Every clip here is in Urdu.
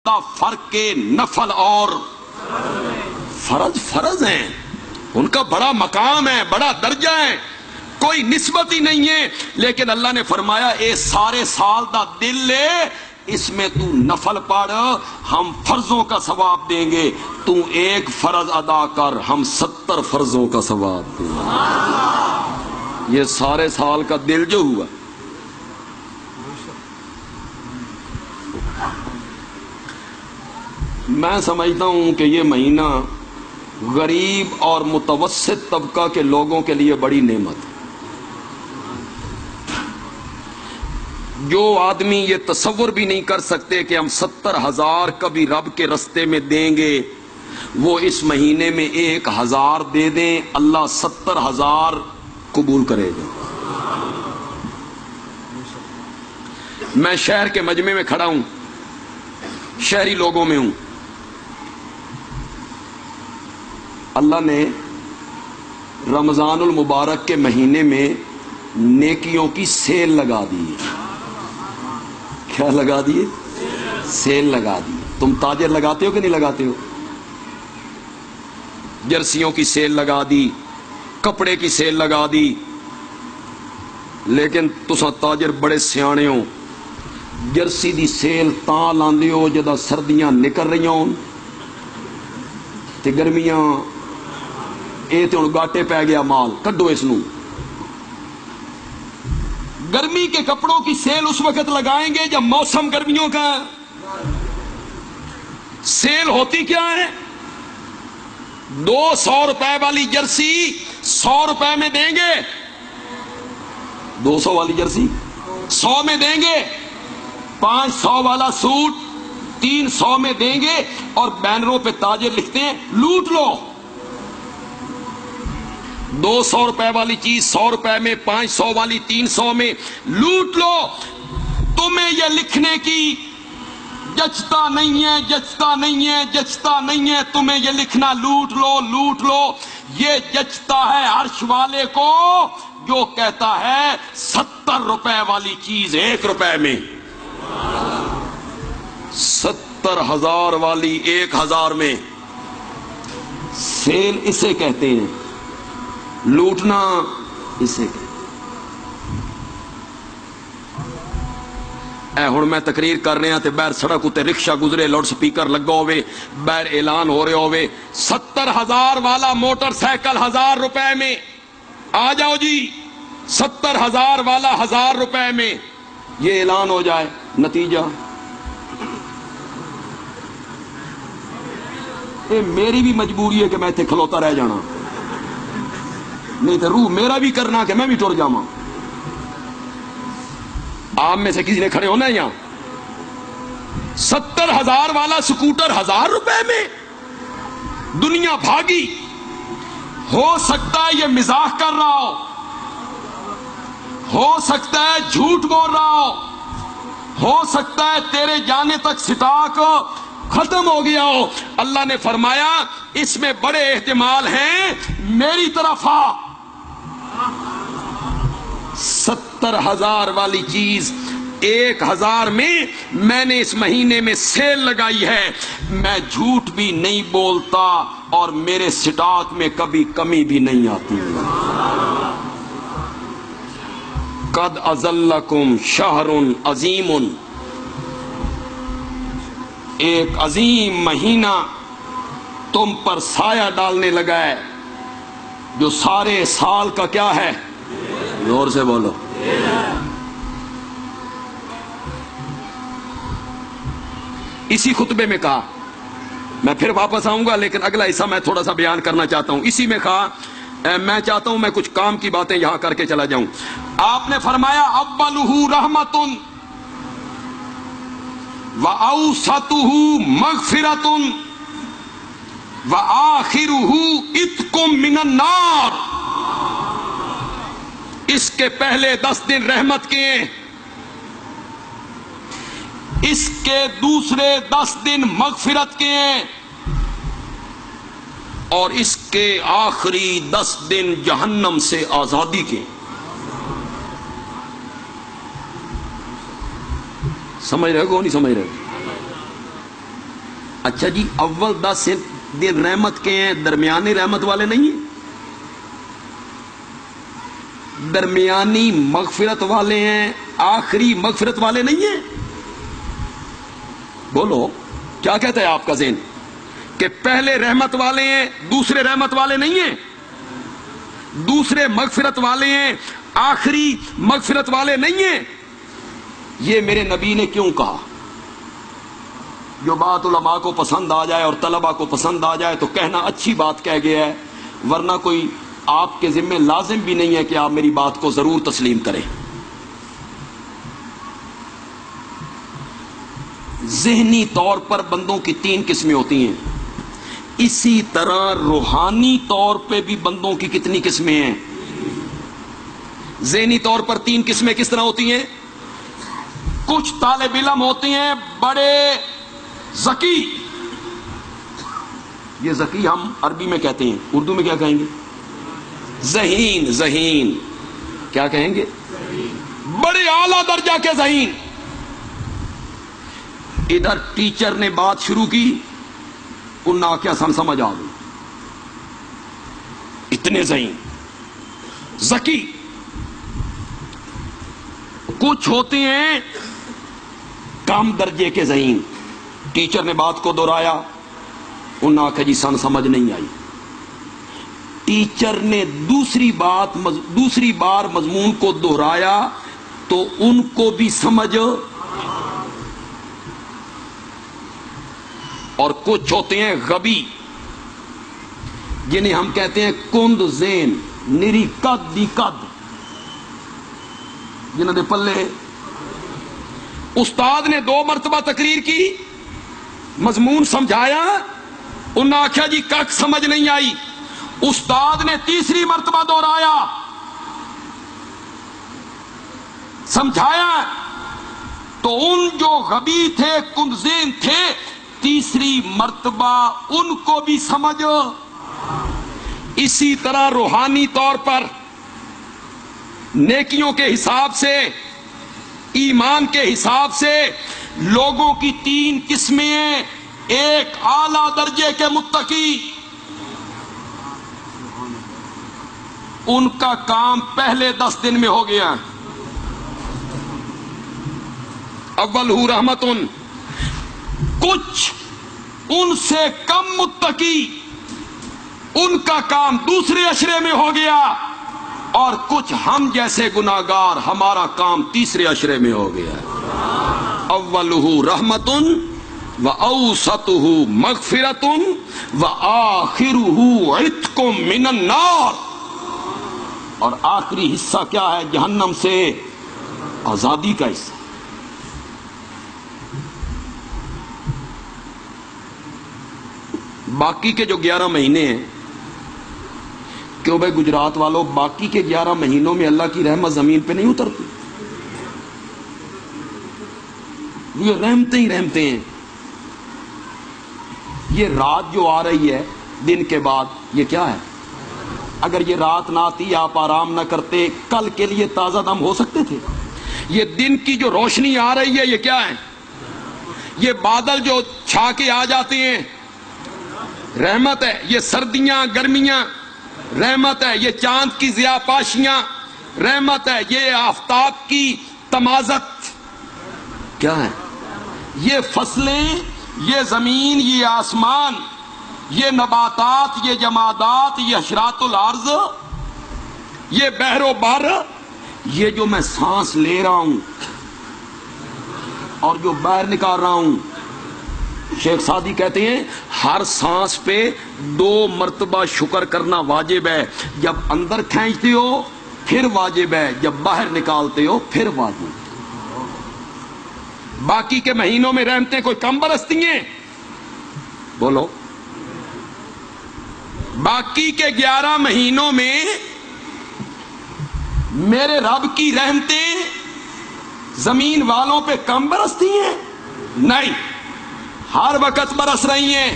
فرق کے نفل اور فرض ہیں، ان کا بڑا مقام ہے، بڑا درجہ ہے، کوئی نسبت ہی نہیں ہے. لیکن اللہ نے فرمایا اے سارے سال دا دل لے، اس میں تو نفل پڑھ، ہم فرضوں کا ثواب دیں گے. تو ایک فرض ادا کر، ہم 70 فرضوں کا ثواب دیں گے. یہ سارے سال کا دل جو ہوا. میں سمجھتا ہوں کہ یہ مہینہ غریب اور متوسط طبقہ کے لوگوں کے لیے بڑی نعمت ہے. جو آدمی یہ تصور بھی نہیں کر سکتے کہ ہم 70,000 کبھی رب کے رستے میں دیں گے، وہ اس مہینے میں 1,000 دے دیں، اللہ 70,000 قبول کرے گا. میں شہر کے مجمع میں کھڑا ہوں، شہری لوگوں میں ہوں. اللہ نے رمضان المبارک کے مہینے میں نیکیوں کی سیل لگا دی ہے. کیا لگا دی ہے؟ سیل لگا دی. تم تاجر لگاتے ہو کہ نہیں لگاتے ہو؟ جرسیوں کی سیل لگا دی، کپڑے کی سیل لگا دی. لیکن تساں تاجر بڑے سیانے ہو، جرسی دی سیل تاں لاندے ہو جدا سردیاں نکل رہی ہوں تے گرمیاں اے تے ہن گاٹے پی گیا مال، کڈو اس نو. گرمی کے کپڑوں کی سیل اس وقت لگائیں گے جب موسم گرمیوں کا. سیل ہوتی کیا ہے؟ 200 روپے والی جرسی 100 روپے میں دیں گے، 200 والی جرسی 100 میں دیں گے، 500 والا سوٹ 300 میں دیں گے، اور بینروں پہ تاجر لکھتے ہیں لوٹ لو. 200 روپے والی چیز 100 روپے میں، 500 والی 300 میں، لوٹ لو. تمہیں یہ لکھنے کی جچتا نہیں ہے، جچتا نہیں ہے، جچتا نہیں ہے. تمہیں یہ لکھنا لوٹ لو لوٹ لو، یہ جچتا ہے عرش والے کو جو کہتا ہے 70 روپے والی چیز 1 روپے میں، 70,000 والی 1,000 میں. سیل اسے کہتے ہیں، لوٹنا اسے کہتے ہیں. اے ہن میں تقریر کر رہا تے باہر سڑک تے رکشہ گزرے، لاؤڈ سپیکر لگا ہوئے، باہر اعلان ہو رہے ہوئے 70,000 والا موٹر سائیکل 1,000 روپے میں. آ جاؤ جی، 70,000 والا 1,000 روپے میں. یہ اعلان ہو جائے، نتیجہ اے میری بھی مجبوری ہے کہ میں اتنے کھلوتا رہ جانا، نہیں تو روح میرا بھی کرنا کہ میں بھی ٹر جاواں. آپ میں سے کسی نے کھڑے ہونا ہے یہاں؟ 70,000 والا سکوٹر 1,000 روپے میں. دنیا بھاگی. ہو سکتا ہے یہ مزاح کر رہا ہو سکتا ہے جھوٹ بول رہا ہو سکتا ہے تیرے جانے تک سٹاک ختم ہو گیا ہو. اللہ نے فرمایا اس میں بڑے احتمال ہیں، میری طرف آ. 70,000 والی چیز 1,000 میں نے اس مہینے میں سیل لگائی ہے. میں جھوٹ بھی نہیں بولتا اور میرے سٹاک میں کبھی کمی بھی نہیں آتی. قد اذلکم شہر عظیم، ایک عظیم مہینہ تم پر سایہ ڈالنے لگا ہے جو سارے سال کا کیا ہے؟ زور سے بولو. اسی خطبے میں کہا، میں پھر واپس آؤں گا لیکن اگلا حصہ میں تھوڑا سا بیان کرنا چاہتا ہوں. اسی میں کہا، میں چاہتا ہوں میں کچھ کام کی باتیں یہاں کر کے چلا جاؤں. آپ نے فرمایا اولہ رحمت وَأَوْسَطُهُ مَغْفِرَةٌ وَآخِرُهُ عِتْقٌ مِّنَ النَّارِ. اس کے پہلے 10 دن رحمت کے ہیں، اس کے دوسرے 10 دن مغفرت کے ہیں، اور اس کے آخری 10 دن جہنم سے آزادی کے. سمجھ رہے ہو نہیں سمجھ رہے ہو؟ اچھا جی، اول 10 دن رحمت کے ہیں، درمیانی رحمت والے نہیں ہیں؟ درمیانی مغفرت والے ہیں، آخری مغفرت والے نہیں ہیں؟ بولو کیا کہتا ہے آپ کا ذہن؟ کہ پہلے رحمت والے ہیں، دوسرے رحمت والے نہیں ہیں؟ دوسرے مغفرت والے ہیں، آخری مغفرت والے نہیں ہیں؟ یہ میرے نبی نے کیوں کہا؟ جو بات علماء کو پسند آ جائے اور طلباء کو پسند آ جائے تو کہنا اچھی بات کہہ گیا ہے، ورنہ کوئی آپ کے ذمہ لازم بھی نہیں ہے کہ آپ میری بات کو ضرور تسلیم کریں۔ ذہنی طور پر بندوں کی 3 قسمیں ہوتی ہیں، اسی طرح روحانی طور پہ بھی بندوں کی کتنی قسمیں ہیں؟ ذہنی طور پر 3 قسمیں کس طرح ہوتی ہیں؟ کچھ طالب علم ہوتے ہیں بڑے ذکی، یہ ذکی ہم عربی میں کہتے ہیں، اردو میں کیا کہیں گے؟ ذہین۔ ذہین کیا کہیں گے؟ بڑے اعلی درجہ کے ذہین۔ ادھر ٹیچر نے بات شروع کی، انہاں کیا سمجھ آ گئی، اتنے ذہین ذکی۔ کچھ ہوتے ہیں کم درجے کے ذہین، ٹیچر نے بات کو دہرایا، انہاں کہ جی سمجھ نہیں آئی، ٹیچر نے دوسری بار مضمون کو دہرایا تو ان کو بھی سمجھ۔ اور کچھ ہوتے ہیں غبی، جنہیں ہم کہتے ہیں کند ذہن، نری قد دی قد، جنہوں نے پلے۔ استاد نے 2 مرتبہ تقریر کی، مضمون سمجھایا، انہوں نے آخیا جی کک سمجھ نہیں آئی، استاد نے تیسری مرتبہ دہرایا، سمجھایا، تو ان جو غبی تھے، کند ذہن تھے، تیسری مرتبہ ان کو بھی سمجھ۔ اسی طرح روحانی طور پر نیکیوں کے حساب سے، ایمان کے حساب سے لوگوں کی 3 قسمیں ہیں۔ ایک اعلی درجے کے متقی، ان کا کام پہلے 10 دن میں ہو گیا، اولہ رحمتن۔ کچھ ان سے کم متقی، ان کا کام دوسرے عشرے میں ہو گیا، اور کچھ ہم جیسے گناہگار، ہمارا کام تیسرے عشرے میں ہو گیا۔ اولہ رحمتن واوسطہ مغفرتن وآخرہ عتق من النار، اور آخری حصہ کیا ہے؟ جہنم سے آزادی کا حصہ۔ باقی کے جو 11 مہینے ہیں، کیوں بھائی گجرات والوں، باقی کے 11 مہینوں میں اللہ کی رحمت زمین پہ نہیں اترتی؟ یہ رحمتیں ہی رحمتیں ہیں۔ یہ رات جو آ رہی ہے دن کے بعد، یہ کیا ہے؟ اگر یہ رات نہ آتی، آپ آرام نہ کرتے، کل کے لیے تازہ دم ہو سکتے تھے؟ یہ دن کی جو روشنی آ رہی ہے، یہ کیا ہے؟ یہ بادل جو چھا کے آ جاتے ہیں، رحمت ہے۔ یہ سردیاں گرمیاں رحمت ہے۔ یہ چاند کی ضیاء پاشیاں رحمت ہے۔ یہ آفتاب کی تمازت کیا ہے؟ یہ فصلیں، یہ زمین، یہ آسمان، یہ نباتات، یہ جمادات، یہ حشرات الارض، یہ بحر و بر، یہ جو میں سانس لے رہا ہوں اور جو باہر نکال رہا ہوں، شیخ سعدی کہتے ہیں ہر سانس پہ 2 مرتبہ شکر کرنا واجب ہے۔ جب اندر کھینچتے ہو پھر واجب ہے، جب باہر نکالتے ہو پھر واجب۔ باقی کے مہینوں میں رحمتیں کوئی کم برستی ہیں؟ بولو۔ باقی کے 11 مہینوں میں میرے رب کی رحمتیں زمین والوں پہ کم برستی ہیں؟ نہیں، ہر وقت برس رہی ہیں۔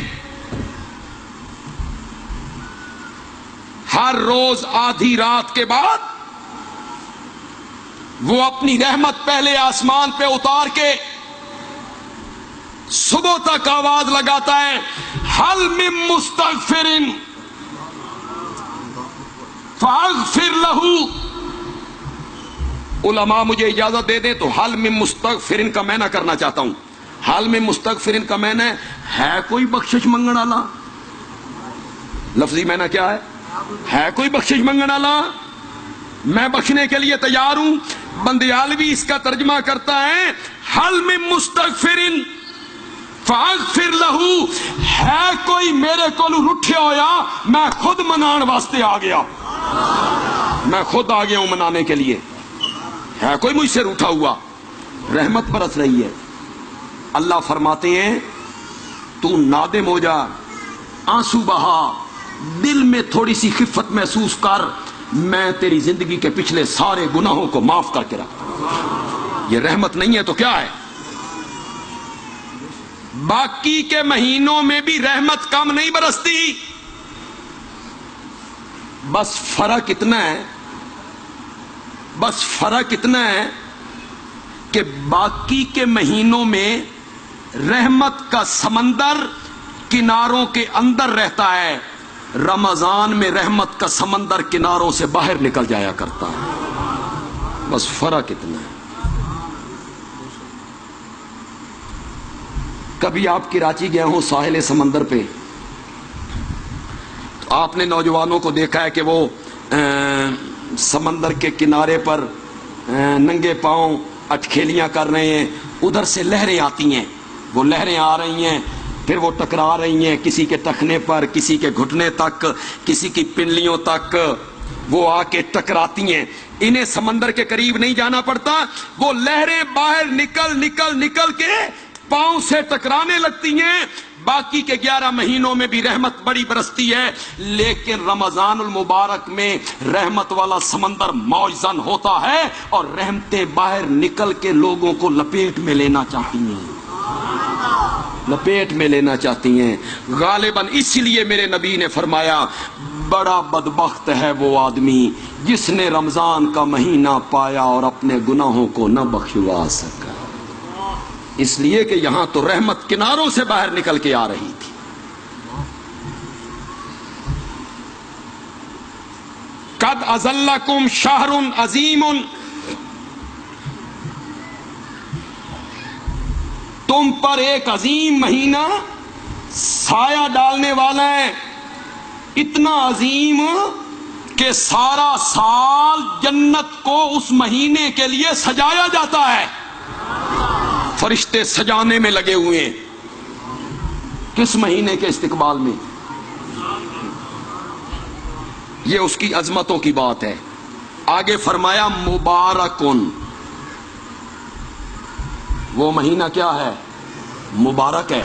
ہر روز آدھی رات کے بعد وہ اپنی رحمت پہلے آسمان پہ اتار کے صبح تک آواز لگاتا ہے حل من مستغفرن فاغفر لہو. علماء مجھے اجازت دے دیں تو حل من مستغفرن کا میں نہ کرنا چاہتا ہوں. حل من مستغفرن کا میں نے ہے کوئی بخشش منگن والا. لفظی میں نے کیا ہے کوئی بخشش منگن والا؟ میں بخشنے کے لیے تیار ہوں. بندیالوی اس کا ترجمہ کرتا ہے حل من مستغفرن فاغفر لہو. ہے کوئی میرے کو رٹھیا ہویا؟ میں خود منان واسطے آ گیا. میں خود آ گیا ہوں منانے کے لیے. ہے کوئی مجھ سے روٹھا ہوا؟ رحمت برس رہی ہے. اللہ فرماتے ہیں تو نادم ہو جا, آنسو بہا, دل میں تھوڑی سی خفت محسوس کر, میں تیری زندگی کے پچھلے سارے گناہوں کو معاف کر کے رکھتا. یہ رحمت نہیں ہے تو کیا ہے؟ باقی کے مہینوں میں بھی رحمت کم نہیں برستی. بس فرق اتنا ہے کہ باقی کے مہینوں میں رحمت کا سمندر کناروں کے اندر رہتا ہے, رمضان میں رحمت کا سمندر کناروں سے باہر نکل جایا کرتا ہے. بس فرق اتنا ہے. کبھی آپ کراچی گئے ہوں ساحل سمندر پہ, تو آپ نے نوجوانوں کو دیکھا ہے کہ وہ سمندر کے کنارے پر ننگے پاؤں اٹکھیلیاں کر رہے ہیں. ادھر سے لہریں آتی ہیں, وہ لہریں آ رہی ہیں, پھر وہ ٹکرا رہی ہیں کسی کے ٹخنے پر, کسی کے گھٹنے تک, کسی کی پنڈلیوں تک وہ آ کے ٹکراتی ہیں. انہیں سمندر کے قریب نہیں جانا پڑتا, وہ لہریں باہر نکل کے پاؤں سے ٹکرانے لگتی ہیں. باقی کے 11 مہینوں میں بھی رحمت بڑی برستی ہے, لیکن رمضان المبارک میں رحمت والا سمندر موجزن ہوتا ہے اور رحمتیں باہر نکل کے لوگوں کو لپیٹ میں لینا چاہتی ہیں. غالباً اس لیے میرے نبی نے فرمایا بڑا بدبخت ہے وہ آدمی جس نے رمضان کا مہینہ پایا اور اپنے گناہوں کو نہ بخشوا سکا. اس لیے کہ یہاں تو رحمت کناروں سے باہر نکل کے آ رہی تھی. قد اذلکم شہر عظیم, تم پر ایک عظیم مہینہ سایہ ڈالنے والا ہے, اتنا عظیم کہ سارا سال جنت کو اس مہینے کے لیے سجایا جاتا ہے. فرشتے سجانے میں لگے ہوئے ہیں. کس مہینے کے استقبال میں؟ یہ اس کی عظمتوں کی بات ہے. آگے فرمایا مبارکن, وہ مہینہ کیا ہے؟ مبارک ہے.